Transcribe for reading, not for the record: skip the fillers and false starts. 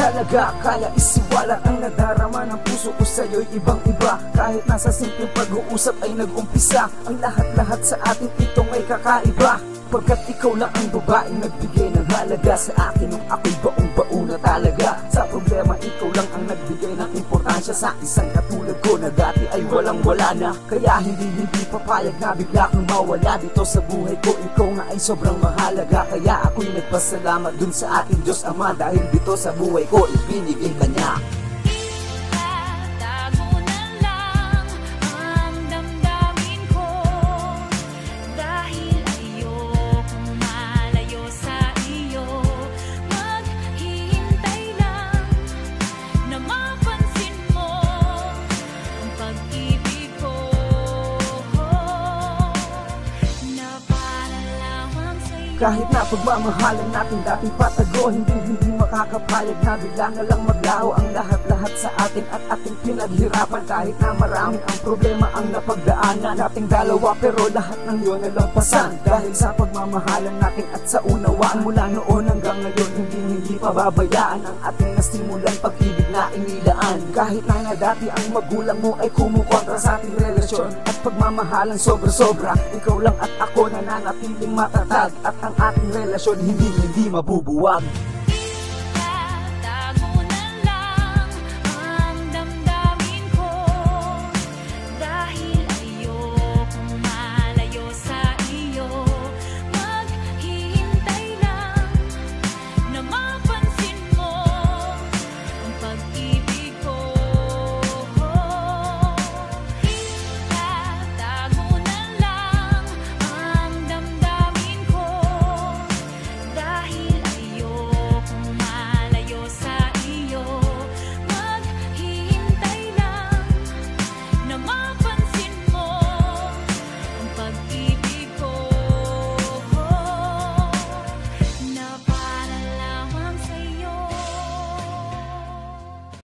halaga. Kaya isiwalat ang nadarama ng puso ko sa'yo'y ibang iba. Kahit nasa simpleng pag-uusap ay nag-umpisa, ang lahat-lahat sa atin itong ay kakaiba. Pagkat ikaw lang ang babaeng nagbigay ng halaga sa akin nung ako'y baong-bao na talaga. Sa problema ikaw lang ang nagbigay ng importansya sa isang katulad ko na dati ay walang-wala na. Kaya hindi papayag na bigla kang mawala dito sa buhay ko. Ikaw nga ay sobrang mahalaga. Kaya ako'y nagpasalamat dun sa ating Diyos Ama, dahil dito sa buhay ko ibinigay ka niya. Kahit na pagmamahalan natin dating patago, hindi makakapayag na bigla na lang maglaho ang lahat-lahat sa atin at ating pinaghirapan. Kahit na maraming ang problema ang napagdaanan nating dalawa, pero lahat ng yun nalampasan dahil sa pagmamahalan natin at sa unawaan. Mula noon hanggang ngayon hindi pababayaan ang ating nasimulan pag-ibig na inilaan. Kahit na dati ang magulang mo ay kumukontra sa ating relasyon at pagmamahalan sobra-sobra, ikaw lang at ako nananatiling matatag at ang ating relasyon hindi mabubuwag.